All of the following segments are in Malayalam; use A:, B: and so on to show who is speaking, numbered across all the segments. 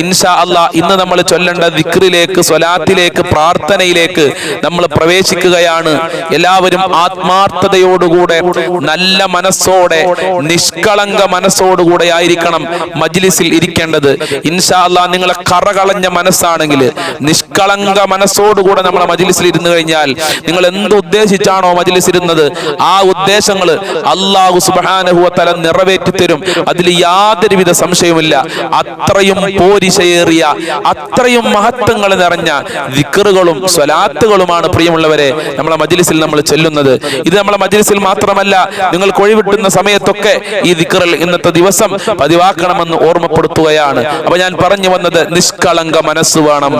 A: ഇൻഷാ അല്ലാഹ് ഇന്ന് നമ്മൾ ചൊല്ലേണ്ട ദിക്റിലേക്ക്, സ്വലാത്തിലേക്ക്, പ്രാർത്ഥനയിലേക്ക് നമ്മൾ പ്രവേശിക്കുകയാണ്. എല്ലാവരും ആത്മാർത്ഥതയോടുകൂടെ, നല്ല മനസ്സോടെ, നിഷ്കളങ്ക മനസ്സോടുകൂടെ ആയിരിക്കണം മജ്ലിസിൽ ഇരിക്കേണ്ടത്. ഇൻഷാ അല്ലാഹ് നിങ്ങളെ കറകളഞ്ഞ മനസ്സാണെങ്കിൽ, നിഷ്കളങ്ക മനസ്സോടുകൂടെ നമ്മളെ മജ്ലിസിൽ ഇരുന്നു കഴിഞ്ഞാൽ, നിങ്ങൾ എന്ത് ഉദ്ദേശിച്ചാണോ മജ്ലിസിൽ ഇരുന്നത് ആ ഉദ്ദേശങ്ങൾ അല്ലാഹു സുബ്ഹാനഹു വ തആല നിറവേറ്റി തരും. അതിൽ യാതൊരുവിധ സംശയവുമില്ല. അത്രയും പോരിശയേറിയ, അത്രയും മഹത്വങ്ങൾ നിറഞ്ഞ ദിക്റുകളും സ്വലാത്തുകളുമാണ് പ്രിയമുള്ളവരെ നമ്മളെ മജ്ലിസിൽ നമ്മൾ ചൊല്ലുന്നത്. ഇത് നമ്മളെ മജ്ലിസിൽ മാത്രമല്ല, നിങ്ങൾ കൊഴിവിട്ടുന്ന സമയത്തൊക്കെ ഈ ദിക്റിൽ ഇന്നത്തെ ദിവസം പതിവാക്കണമെന്ന് ഓർമ്മപ്പെടുത്തുകയാണ്. അപ്പൊ ഞാൻ പറഞ്ഞു വന്നത്, നിഷ്കളങ്ക മനസ്സ് വേണം.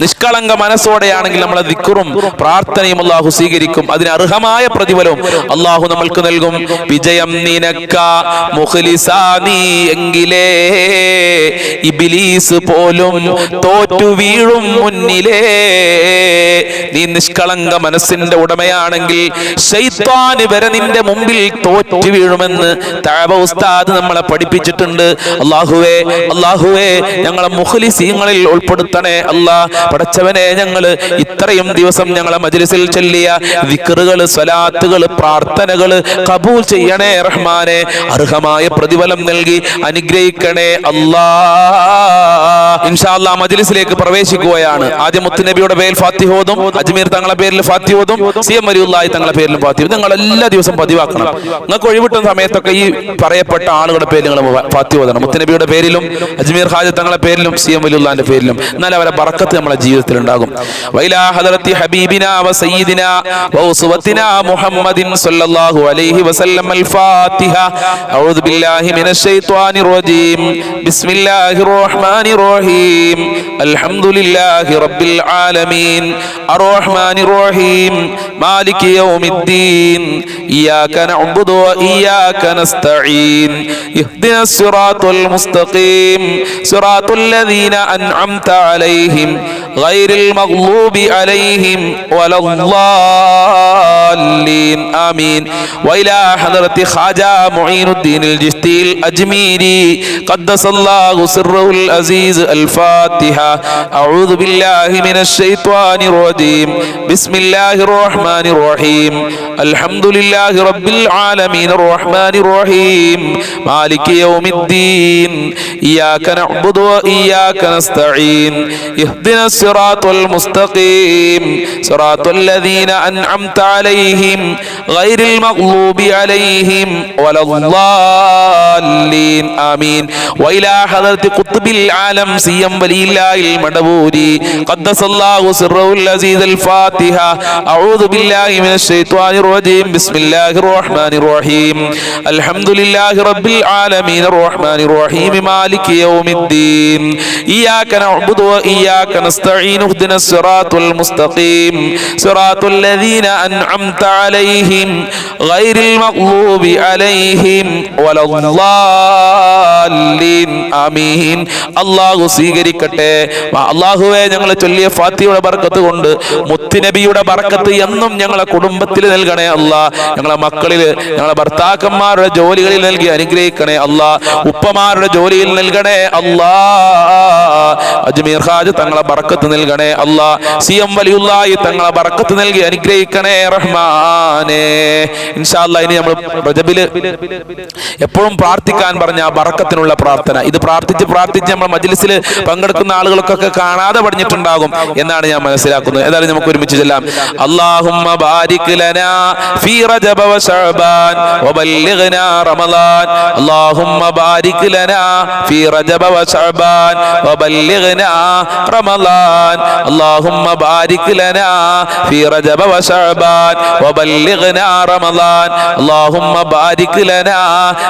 A: നിഷ്കളങ്ക മനസ്സോടെയാണെങ്കിൽ നമ്മളെ ദിക്റും പ്രാർത്ഥനയും അല്ലാഹു സ്വീകരിക്കും. അതിന് അർഹമായ പ്രതിഫലവും അല്ലാഹു നമ്മൾക്ക് നൽകും. വിജയം നിനക്ക മുഖ്ലിസാ നീ എങ്കിലേ ഇബ്ലീസ് പോലും തോറ്റു വീഴും മുന്നിലേ. നീ നിഷ്കളങ്ക മനസ്സിന്റെ ഉടമയാണെങ്കിൽ ശൈത്താൻ വരെ നിന്റെ മുമ്പിൽ തോറ്റു വീഴുമെന്ന് തഅവ ഉസ്താദ് നമ്മളെ പഠിപ്പിച്ചിട്ടുണ്ട്. അല്ലാഹുവേ, അല്ലാഹുവേ, ഞങ്ങളെ മുഖ്ലിസീങ്ങളിൽ ഉൾപ്പെടുത്തണേ അല്ലാഹ്. പടച്ചവനെ, ഞങ്ങൾ ഇത്രയും ദിവസം ഞങ്ങളെ മജ്ലിസിൽ ചൊല്ലിയ ദിക്റുകൾ, സ്വലാത്തുകൾ, പ്രാർത്ഥനകൾ കബൂൽ ചെയ്യണേ റഹ്മാനെ. അർഹമായ പ്രതിഫലം നൽകി അനുഗ്രഹിക്കണേ അല്ലാഹ്. ഇൻഷാ അല്ലാഹ് മജ്ലിസിലേക്ക് പ്രവേശിക്കുകയാണ്. ആദ്യം മുത്തുനബിയുടെ പേരിൽ ഫാത്തിഹ ഓതും, അജ്മീർ തങ്ങളെ പേരിൽ ഫാത്തിഹ ഓതും, CM വലിയുള്ളാഹി തങ്ങളെ പേരിലും ഫാത്തിഹ. നിങ്ങൾ എല്ലാ ദിവസവും പതിവാക്കണം. നിങ്ങൾക്ക് ഒഴിവിട്ടുന്ന സമയത്തൊക്കെ ഈ പറയപ്പെട്ട ആളുകളുടെ പേരിൽ നിങ്ങൾ ഫാത്തിഹ ഓതണം. മുത്തുനബിയുടെ പേരിലും, അജ്മീർ ഹാജി തങ്ങളെ പേരിലും, CM വലിയുള്ളാഹിന്റെ പേരിലും. എന്നാൽ അവരെ ബറക്കത്ത് നമ്മുടെ ജീവിതത്തിൽ ഉണ്ടാകും. വൈലാ ഹദറത്തി ഹബീബിനാ വ സയ്യിദിനാ വ ഉസ്വത്തിനാ മുഹമ്മദിൻ സ്വല്ലല്ലാഹു അലൈഹി വസല്ലം. അൽ ഫാത്തിഹ. അഊദു ബില്ലാഹി മിനശ് ശൈത്വാനിർ റജീം. ബിസ്മില്ലാഹിർ റഹ്മാനിർ റഹീം. അൽഹംദുലില്ലാഹി റബ്ബിൽ ആലമീൻ. അർറഹ്മാനിർ റഹീം. മാലികി യൗമിദ്ദീൻ. ഇയ്യാക നഅ്ബുദു വ ഇയ്യാക നസ്തഈൻ. ഇഹ്ദിനസ് സിറാത്തുൽ മുസ്തഖീം. സിറാത്തുൽ ലദീന അൻഅംത അലൈഹിം ഗൈറിൽ മഗ്ലൂബി അലൈഹിം വലദ്ദാല്ലീൻ. ആമീൻ. വഇലാ ഹദറത്തി ഖാജാ മുഈനുദ്ദീൻ അൽ ജിസ്തിൽ അജ്മീരി ഖദ്ദസല്ലാഹു സിർറുൽ അസീസ്. അൽ ഫാത്തിഹ. അഊദു ബില്ലാഹി മിനശ് ശൈത്വാനിർ റജീം. ബിസ്മില്ലാഹിർ റഹ്മാനിർ റഹീം. അൽഹംദുലില്ലാഹി റബ്ബിൽ ആലമീൻ. അർറഹ്മാനിർ റഹീം. മാലികി യൗമിദ്ദീൻ. ഇയ്യാക നഅ്ബുദു വ ഇയ്യാക നസ്തഈൻ. ഇഹ്ദിനസ് സിറാത്തുൽ മുസ്തഖീം. സിറാത്തുൽ ലദീന അൻഅംത അലൈഹിം ഗൈറിൽ മഗ്ലൂബി അലൈഹിം വലദ്ദാല്ലീൻ. ആമീൻ. വഇലാ ഹദറത്തി ഖുത്ബിൽ ആലം CM വലിയുള്ളാഹിൽ മടവൂരി ഖദ്ദസല്ലാഹു സിർറുൽ അസീസ്. അൽ ഫാത്തിഹ. അഊദു ബില്ലാഹി മിനശ് ശൈത്വാനിർ റജീം. ബിസ്മില്ലാഹിർ റഹ്മാനിർ റഹീം. അൽഹംദുലില്ലാഹി റബ്ബിൽ ആലമീൻ. അർറഹ്മാനിർ റഹീം. മാലികി യൗമിദ്ദീൻ. ഇയ്യാക നഅ്ബുദു വ ഇയ്യാക നസ്തഈൻ. ഇഹ്ദിനസ് സിറാത്തുൽ മുസ്തഖീം. സിറാത്തുൽ ലദീന അൻഅംത അലൈഹിം ഗൈറിൽ മഗ്ലൂബി അലൈഹിം വലദ്ദാല്ലീൻ. ആമീൻ. അല്ലാഹു സ്വീകരിക്കട്ടെ. അല്ലാഹുവേ, ഞങ്ങൾ ചൊല്ലിയ ഫാത്തിഹയുടെ ബർക്കത്ത് കൊണ്ട്, മുത്തുനബിയുടെ ബർക്കത്ത് എന്നും ഞങ്ങളെ കുടുംബത്തിൽ നൽകണേ അല്ലാ. ഞങ്ങളെ മക്കളിൽ, ഞങ്ങളെ ഭർത്താക്കന്മാരുടെ ജോലികളിൽ നൽകി അനുഗ്രഹിക്കണേ അല്ലാ. ഉപ്പമാരുടെ ജോലിയിൽ നൽകണേ അല്ലാ. അജ്മീർ ഹാജി തങ്ങളെ ബർക്കത്ത് നൽകണേ അല്ലാ. CM വലിയുള്ളാഹി തങ്ങളെ ബർക്കത്ത് നൽകി അനുഗ്രഹിക്കണേ റഹ്മാനേ. ഇൻഷാ അല്ലാഹ് ഇനി നമ്മൾ റജബില് എപ്പോഴും പ്രാർത്ഥിക്കാൻ പറഞ്ഞ ആ ബർക്കത്തിനുള്ള പ്രാർത്ഥന, ഇത് പ്രാർത്ഥിച്ച് നമ്മൾ മജ്ലിസിൽ പങ്കെടുക്കുന്ന ആളുകൾക്കൊക്കെ കാണാതെ പഠിച്ചിട്ടുണ്ടാകും എന്നാണ് ഞാൻ മനസ്സിലാക്കുന്നത്. ഏതായാലും നമുക്ക് ഒരുമിച്ച് ചെല്ലാം. അല്ലാഹുമ്മ ബാരിക് ലനാ ഫീ റജബ വ ശഅബാൻ വബല്ലിഗ്നാ റമളാൻ. അല്ലാഹുമ്മ ബാരിക് ലനാ ഫീ റജബ വ ശഅബാൻ വബല്ലിഗ്നാ റമളാൻ. അല്ലാഹുമ്മ ബാരിക് ലനാ ഫീ റജബ വ ശഅബാൻ വബല്ലിഗ്നാ റമളാൻ. അല്ലാഹുമ്മ ബാരിക് ലനാ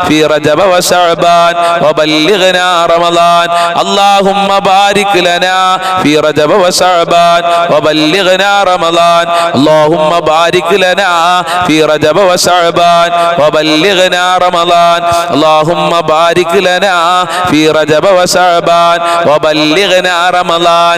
A: ഫീ റജബ വ ശഅബാൻ വബല്ലിഗ്നാ റമളാൻ. അല്ലാഹുമ്മ ബാരിക് ലനാ ഫീ റജബ വ ശഅബാൻ വബല്ലിഗ്നാ റമളാൻ. അല്ലാഹുമ്മ ബാരിക് ലനാ ഫീ റജബ വ ശഅബാൻ വബല്ലിഗ്നാ റമളാൻ. അല്ലാഹുമ്മ ബാരിക് ലനാ ഫീ റജബ വ ശഅബാൻ വബല്ലിഗ്നാ റമളാൻ.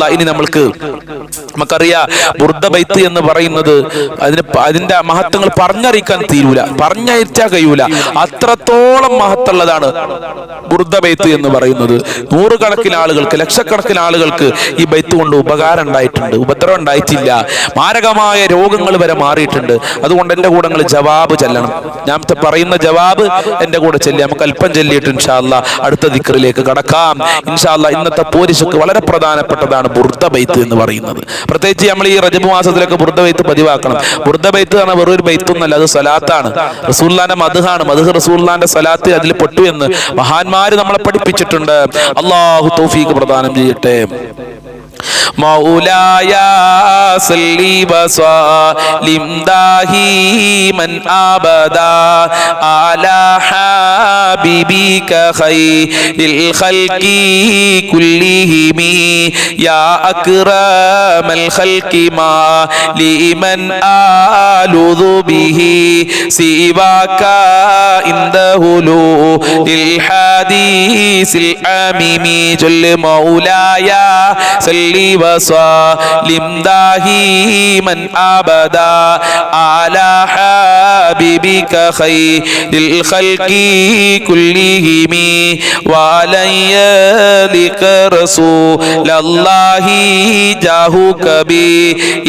A: അല്ലാഹ് ഇനി നമുക്കറിയാം ബുർദ ബൈത്ത് എന്ന് പറയുന്നത് അതിന്റെ മഹത്വങ്ങൾ പറഞ്ഞറിയിക്കാൻ തീരൂല, പറഞ്ഞയച്ചാൽ കഴിയൂല. അത്രത്തോളം മഹത്തുള്ളതാണ് ബുർദ ബൈത്ത് എന്ന് പറയുന്നത്. നൂറുകണക്കിന് ആളുകൾക്ക്, ലക്ഷക്കണക്കിന് ആളുകൾക്ക് ഈ ബൈത്ത് കൊണ്ട് ഉപകാരം ഉണ്ടായിട്ടുണ്ട്, ഉപദ്രവം ഉണ്ടായിട്ടില്ല. മാരകമായ രോഗങ്ങൾ വരെ മാറിയിട്ടുണ്ട്. അതുകൊണ്ട് എന്റെ കൂടെ നിങ്ങൾ ജവാബ് ചെല്ലണം. ഞാൻ പറയുന്ന ജവാബ് എന്റെ കൂടെ ചെല്ലി നമുക്ക് അല്പം ചെല്ലിയിട്ട് ഇൻഷാ അല്ലാഹ് അടുത്ത ദിക്റിലേക്ക് കടക്കാം. ഇൻഷാ അല്ലാഹ് ഇന്നത്തെ പോരിശക്ക് വളരെ പ്രധാനപ്പെട്ടതാണ് ബുർദ ബൈത്ത് എന്ന് പറയുന്നത്. പ്രത്യേകിച്ച് നമ്മൾ ഈ റജബ് മാസത്തിലൊക്കെ ബുർദ ബൈത്ത് പതിവാക്കണം. ബുർദ ബൈത്ത് പറഞ്ഞാൽ വെറൊരു ബൈത്തൊന്നല്ല, അത് സ്വലാത്താണ്. റസൂലുള്ളാഹിന്റെ മദ്ഹാണ്. മദ്ഹ് റസൂലുള്ളാഹിന്റെ സ്വലാത്ത് അതിൽ പെട്ടു എന്ന് മഹാന്മാര് നമ്മളെ പഠിപ്പിച്ചിട്ടുണ്ട്. അല്ലാഹു തൗഫീഖ് പ്രദാനം ചെയ്യട്ടെ. മൗലായ സല്ലി വസല്ലിം ദാഹിമൻ അബദാ അലാ ഹബീബിക ഖൈറിൽ ഖൽഖി കുല്ലിഹിം യാ അക്രമൽ ഖൽഖി മാ ലിമൻ ആലുദു ബിഹി സിവാക ഇൻദഹുലു ഇൽ ഹദീസിൽ ആമിമി ജൽ മൗലായ സല്ലി വസല്ലിം ദാഹിമൻ അബദാ അലാ ഹബീബിക ഖൈറിൽ ഖൽഖി കുല്ലിഹിം വഅലയ്യലിക റസൂലല്ലാഹി ജാഹുക ബി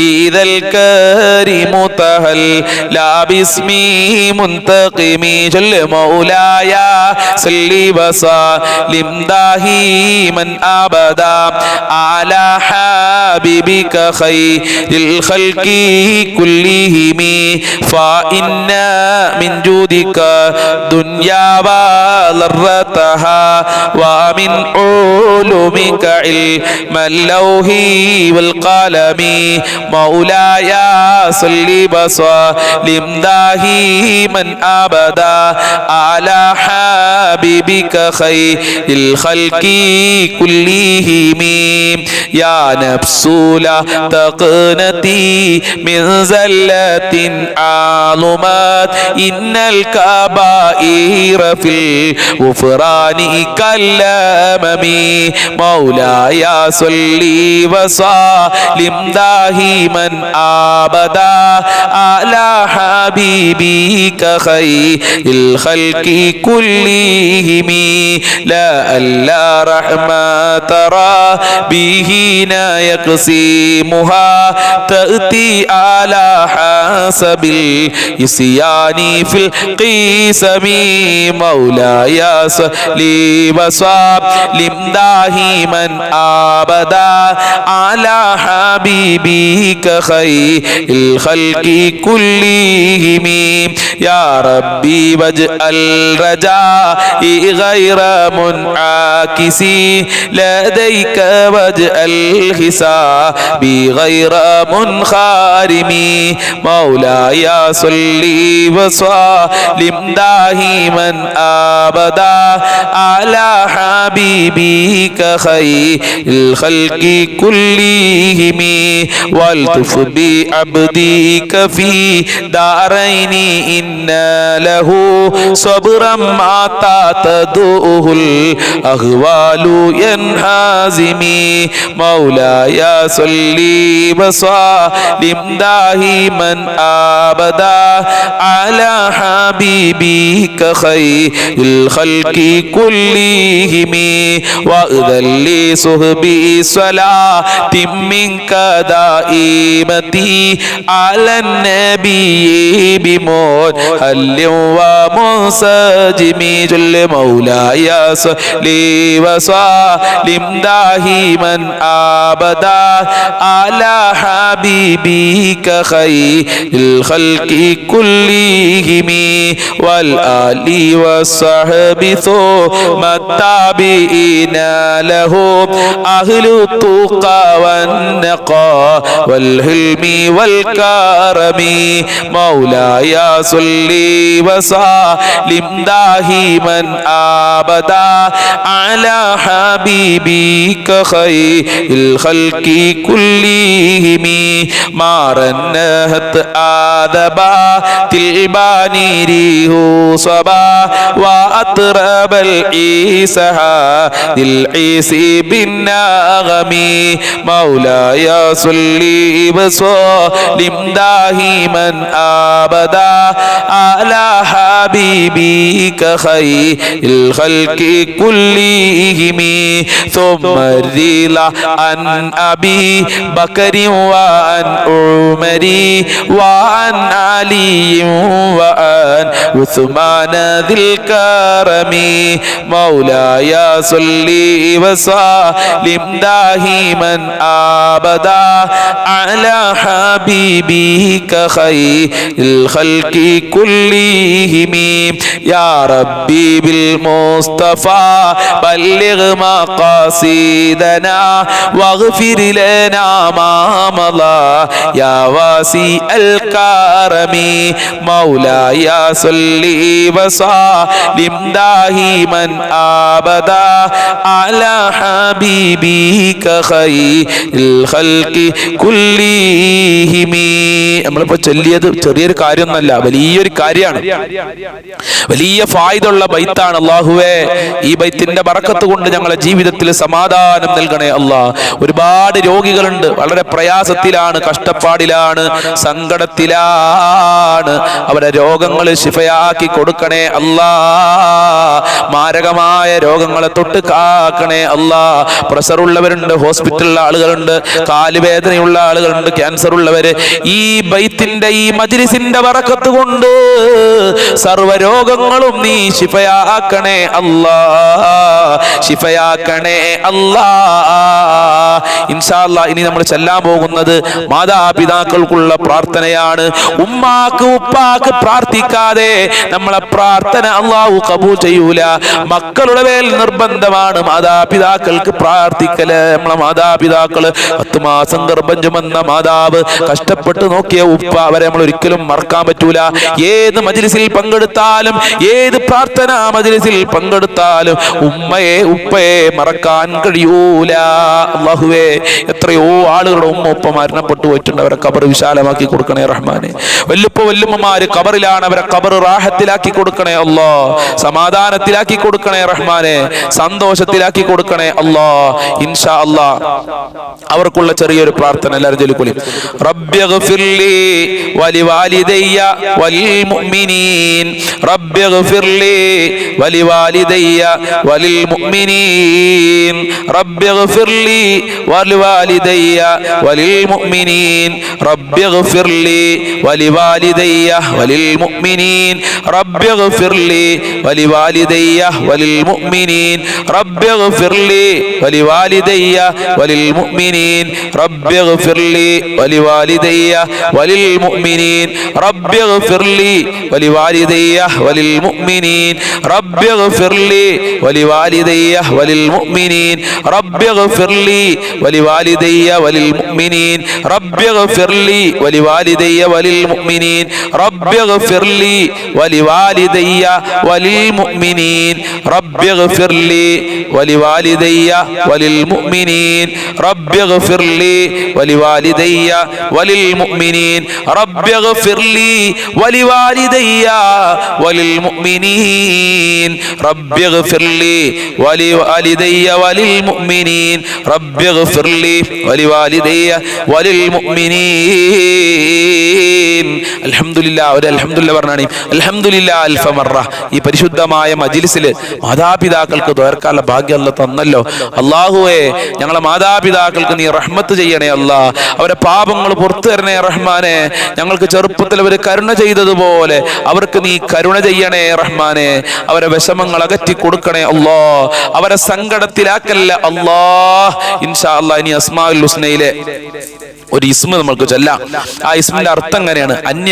A: ഇദൽ കരീമു തഹല്ലാ ബിസ്മി മുൻതഖിമി ജൽ മൗലായ സല്ലി വസല്ലിം ദാഹിമൻ അബദാ അലാ حبيبك خير الخلق كلهم فإن من جودك دنيا وضرتها ومن علومك علم اللوح والقلم مولاي صل وسلم دائما أبدا على حبيبك خير الخلق كلهم يا نفس لا تقنطي من زلة عظمت إن الكبائر في الغفران كالأمم مولاي صل وسلم دائما أبدا على حبيبك خير الخلق كلهم لا ألا رحمة به يقسمها تأتي على حسب الإسيان في القسم مولاي صل وسلم دائما أبدا على حبيبك خير الخلق كلهم يا ربي واجعل رجائي غير منعكس لديك واجعل حسابي غير منخرم مولاي صل وسلم دائما أبدا على حبيبك خير الخلق كلهم والطف بعبدك في دارين إن له صبرا ما تدعوه الأهوال ينهزمي مولاي صل وسلم دائما أبدا على حبيبك خير الخلق كلهم وأذن لصحبي صلاة منك دائمتي على النبي بمحل ومنسجم جل مولاي صل وسلم دائما أبدا على حبيبك خير الخلق كلهم والآل والصحب ثم التابعين لهم أهل التقى والنقى والحلم والكرم مولاي صل وسلم دائما أبدا على حبيبك خير الخلق كلهم ما رنهت آدبات الباني ريه صبا وأطرب العيسها للعيسي بالنغم مولاي صلي وسلم دائما أبدا على حبيبك خير الخلق كلهم ثم الرضا عن أبي بكر وعن عمر وعن علي وعن عثمان ذي الكرم مولاي صل وسلم دائما أبدا على حبيبك خير الخلق كلهم يا ربي بالمصطفى بلغ مقاصدنا واغفر لنا ما مضى يا واسع الكرم مولاي صل وسلم دائما أبدا على حبيبك خير الخلق كلهم നമ്മളിപ്പോ ചൊല്ലിയത് ചെറിയൊരു കാര്യമൊന്നല്ല, വലിയൊരു കാര്യമാണ്, വലിയ ഫായിദുള്ള ബൈത്താണ്. അല്ലാഹുവേ, ഈ ബൈത്തിന്റെ ബറക്കത്ത് കൊണ്ട് ഞങ്ങളെ ജീവിതത്തിൽ സമാധാനം നൽകണേ അല്ലാ. ഒരുപാട് രോഗികളുണ്ട്, വളരെ പ്രയാസത്തിലാണ്, കഷ്ടപ്പാടിലാണ്, സങ്കടത്തിലാണ്. അവരെ രോഗങ്ങൾ ശിഫയാക്കി കൊടുക്കണേ അല്ലാ. മാരകമായ രോഗങ്ങളെ തൊട്ട് കാക്കണേ അല്ലാ. പ്രഷർ ഉള്ളവരുണ്ട്, ഹോസ്പിറ്റലിലെ ആളുകളുണ്ട്, കാലുവേദനയുള്ള ആളുകളുണ്ട്, ക്യാൻസർ ഉള്ളവര്. ഈ ബൈത്തിന്റെ ഈ മജ്ലിസിന്റെ ബറക്കത്ത് കൊണ്ട് സർവ്വരോഗങ്ങളും നീ ശിഫയാക്കണേ അല്ലാ, ശിഫയാക്കണേ അല്ലാ. ഇൻഷാ അല്ലാഹ് ഇനി നമ്മൾ ചെല്ലാൻ പോകുന്നത് മാതാപിതാക്കൾക്കുള്ള പ്രാർത്ഥനയാണ്. ഉമ്മാക്ക് ഉപ്പാക്ക് പ്രാർത്ഥിക്കാതെ നമ്മളെ പ്രാർത്ഥന അല്ലാഹു കബൂൽ ചെയ്യൂല. മക്കളുടെ മേൽ നിർബന്ധമാണ് മാതാപിതാക്കൾക്ക് പ്രാർത്ഥിക്കല്. നമ്മളെ മാതാപിതാക്കള് 10 മാസം ഗർഭം ചുമന്ന മാതാവ്, കഷ്ടപ്പെട്ട് നോക്കിയ ഉപ്പ, അവരെ നമ്മൾ ഒരിക്കലും മറക്കാൻ പറ്റൂല. ഏത് മജ്ലിസിൽ പങ്കെടുത്താലും, ഏത് പ്രാർത്ഥനാ മജ്ലിസിൽ പങ്കെടുത്താലും ഉമ്മയെ ഉപ്പയെ മറക്കാൻ കഴിയൂല. അല്ലാഹുവേ, എത്രയോ ആളുകളുടെ ഉമ്മ ഉപ്പ മരണപ്പെട്ടു പോയിട്ടുണ്ട്. അവരെ ഖബർ വിശാലമാക്കി കൊടുക്കണേ റഹ്മാനെ. വല്ലുപ്പ വല്ലുമ്മമാര് ഖബറിലാണ്, അവരെ ഖബർ റാഹത്തിലാക്കി കൊടുക്കണേ അല്ലാ. സമാധാനത്തിലാക്കി കൊടുക്കണേ റഹ്മാനെ, സന്തോഷത്തിലാക്കി കൊടുക്കണേ അല്ലാ. ഇൻഷാ അല്ലാ അവർക്കുള്ള ചെറിയൊരു പ്രാർത്ഥന എല്ലാവരും ചൊല്ലിക്കൊള്ളി. റബ്ബിഗ്ഫിർലി വലിവാലിദയ്യ വലിൽ മുഅ്മിനീൻ, റബ്ബിഗ്ഫിർലി വലിവാലിദയ്യ വലിൽ മുഅ്മിനീൻ, റബ്ബിഗ്ഫിർലി വലിവാലിദയ്യ വലിൽ മുഅ്മിനീൻ, റബ്ബിഗ്ഫിർലി വലിവാലിദയ്യ വലിൽ മുഅ്മിനീൻ, റബ്ബിഗ്ഫിർലി വലിവാലിദയ്യ വലിൽ മുഅ്മിനീൻ, റബ്ബിഗ്ഫിർലി വലിവാലിദയ്യ വലിൽ മുഅ്മിനീൻ, റബ്ബിഗ്ഫിർലി വലിവാലിദയ്യ വലിൽ മുഅ്മിനീൻ, റബ്ബിഗ്ഫിർലി വലിവാലിദയ്യ വലിൽ മുഅ്മിനീൻ, റബ്ബിഗ്ഫിർലി വലിവാലിദയ്യ വലിൽ മുഅ്മിനീൻ, റബ്ബിഗ്ഫിർലി വലിവാലിദയ്യ വലിൽ മുഅ്മിനീൻ, റബ്ബിഗ്ഫിർലി വലിവാലിദയ്യ വലിൽ മുഅ്മിനീൻ, റബ്ബിഗ്ഫിർലി വലിവാലിദയ്യ വലിൽ മുഅ്മിനീൻ, റബ്ബിഗ്ഫിർലി വലിവാലിദയ്യ വലിൽ മുഅ്മിനീൻ, റബ്ബിഗ്ഫിർലി വലിവാലിദയ്യ വലിൽ മുഅ്മിനീൻ, റബ്ബിഗ്ഫിർലി വലിവാലിദയ്യ വലിൽ മുഅ്മിനീൻ, റബ്ബിഗ്ഫിർലി വലിവാലിദയ്യ വലിൽ മുഅ്മിനീൻ, റബ്ബിഗ്ഫിർലി വലിവാലിദയ്യ വലിൽ മുഅ്മിനീൻ. അൽഹംദുലില്ലാഹ്, ഒരു അൽഹംദുലില്ലാഹ് പറഞ്ഞാണ്. അൽഹംദുലില്ലാഹ് അൽഫ മറ. ഈ പരിശുദ്ധമായ മജ്ലിസിൽ മാതാപിതാക്കൾക്ക് ദുആർക്കാനുള്ള ഭാഗ്യം അല്ലാഹ് തന്നല്ലോ. അല്ലാഹുവേ, ഞങ്ങളെ മാതാപിതാക്കൾക്ക് നീ റഹ്മത്ത് ചെയ്യണേ അല്ലാ. അവരെ പാപങ്ങൾ പുറത്തു തരണേ റഹ്മാനെ. ഞങ്ങൾക്ക് ചെറുപ്പത്തിൽ അവർ കരുണ ചെയ്തതുപോലെ അവർക്ക് നീ കരുണ ചെയ്യണേ റഹ്മാനെ. അവരെ വിഷമങ്ങൾ അകറ്റി കൊടുക്കണേ അല്ലാ. അവരെ സങ്കടത്തിലാക്കല്ല അല്ലാ. ഇൻഷാ അല്ലാഹ് ഇനി അസ്മാഉൽ ഹുസ്നയിലെ ഒരു ഇസ്മ നമ്മൾക്ക് ചൊല്ലാം. ആ ഇസ്മിന്റെ അർത്ഥം എങ്ങനെയാണ്? അന്യ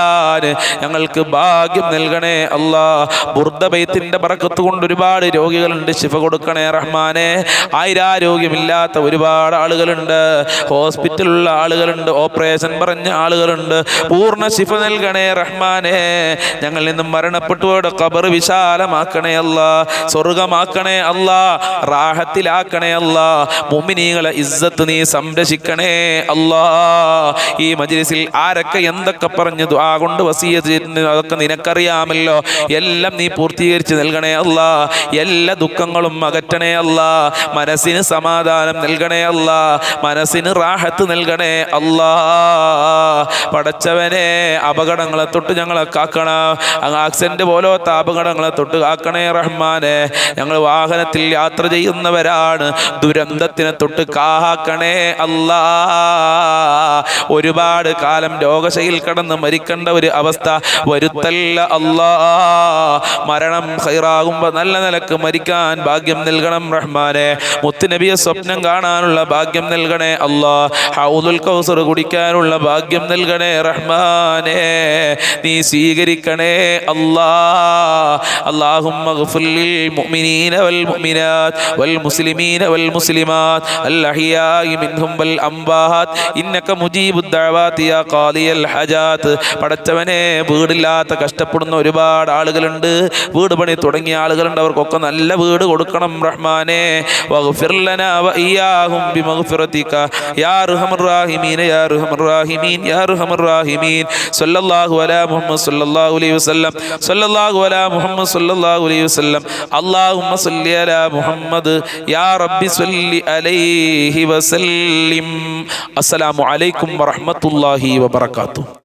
A: ചെയ്യാൻ ഞങ്ങൾക്ക് ഭാഗ്യം നൽകണേ അല്ലാ. ബുർദ ബൈത്തിന്റെ ബറക്കത്ത് കൊണ്ട് ഒരുപാട് രോഗികളുണ്ട്, ശിഫ കൊടുക്കണേ റഹ്മാനെ. ആയിരാരോഗ്യമില്ലാത്ത ഒരുപാട് ആളുകളുണ്ട്, ഹോസ്പിറ്റലിലുള്ള ആളുകളുണ്ട്, ഓപ്പറേഷൻ പറഞ്ഞ ആളുകളുണ്ട്. പൂർണ്ണ ശിഫ നൽകണേ റഹ്മാനെ. ഞങ്ങളിൽ നിന്നും മരണപ്പെട്ടുപോയുടെ ഖബർ വിശാലമാക്കണേ അല്ലാ, സ്വർഗമാക്കണേ അല്ലാ, റാഹത്തിലാക്കണേ അല്ലാ. മുഅ്മിനീങ്ങളെ ഇസ്സത്ത് നീ സംരക്ഷിക്കണേ അല്ലാ. ഈ മജ്ലിസിൽ ആരൊക്കെ എന്തൊക്കെ പറഞ്ഞു ദുആ കൊണ്ട് വസിയത്ത് അതൊക്കെ നിനക്കറിയാമല്ലോ. എല്ലാം നീ പൂർത്തീകരിച്ച് നൽകണേ അല്ലാ. എല്ലാ ദുഃഖങ്ങളും അകറ്റണേ അല്ലാ. മനസ്സിന് സമാധാനം നൽകണേ അല്ലാ. മനസ്സിന് റാഹത്ത് നൽകണേ അല്ലാ. പടച്ചവനെ, അപകടങ്ങളെ തൊട്ട് ഞങ്ങളെ കാക്കണം. ആക്സിഡന്റ് പോലത്തെ അപകടങ്ങളെ തൊട്ട് കാക്കണേ റഹ്മാനെ. ഞങ്ങൾ വാഹനത്തിൽ യാത്ര ചെയ്യുന്നവരാണ്, ദുരന്തത്തിനെ തൊട്ട് കാക്കണേ അല്ലാ. ഒരുപാട് കാലം രോഗശയിൽ കടന്ന് മരിക്കേണ്ട ഒരു അവസ്ഥ വരുത്തല്ല അല്ലാ. മരണം ഖൈറാകുമ്പോൾ നല്ല നിലക്ക് മരിക്കാൻ ഭാഗ്യം നൽകണം റഹ്മാനെ. മുത്തുനബിയെ സ്വപ്നം കാണാനുള്ള ഭാഗ്യം നൽകണേ അല്ലാ. ഹൗദുൽ കൗസർ കുടിക്കാനുള്ള ഭാഗ്യം നൽകണേ റഹ്മാനെ. നീ സ്വീകരിക്കണേ അല്ലാ. അല്ലാഹുമ്മ ഗ്ഫിർ ലിൽ മുഅ്മിനീന വൽ മുഅ്മിനാത്ത് വൽ മുസ്ലിമീന വൽ മുസ്ലിമാത്ത് അൽ അഹ്യാഇ മിൻഹും വൽ അംവാത്ത് ഇന്നക മുജീബുദ് ദഅവാതി യാ ഖാദിയൽ ഹജാത്ത്. പടച്ചവനെ, വീടില്ലാത്ത കഷ്ടപ്പെടുന്ന ഒരുപാട് ആളുകളുണ്ട്, വീട് പണി തുടങ്ങിയ ആളുകളുണ്ട്. അവർക്കൊക്കെ നല്ല വീട് കൊടുക്കണം റഹ്മാനെ. വഗ്ഫിർ ലനാ വഇയ്യാഹും ബിമഗ്ഫിറതിക യാ അർഹമർ റഹീമീൻ യാ അർഹമർ റഹീമീൻ യാ അർഹമർ റഹീമീൻ. സല്ലല്ലാഹു അലാ മുഹമ്മദ് സല്ലല്ലാഹു അലൈഹി വസല്ലം. സല്ലല്ലാഹു അലാ മുഹമ്മദ് സല്ലല്ലാഹു അലൈഹി വസല്ലം. അല്ലാഹുമ്മ സല്ലി അലാ മുഹമ്മദ് യാ റബ്ബി സല്ലി അലൈഹി വസല്ലിം. അസ്സലാമു അലൈക്കും വറഹ്മത്തുള്ളാഹി വബറകാതുഹു.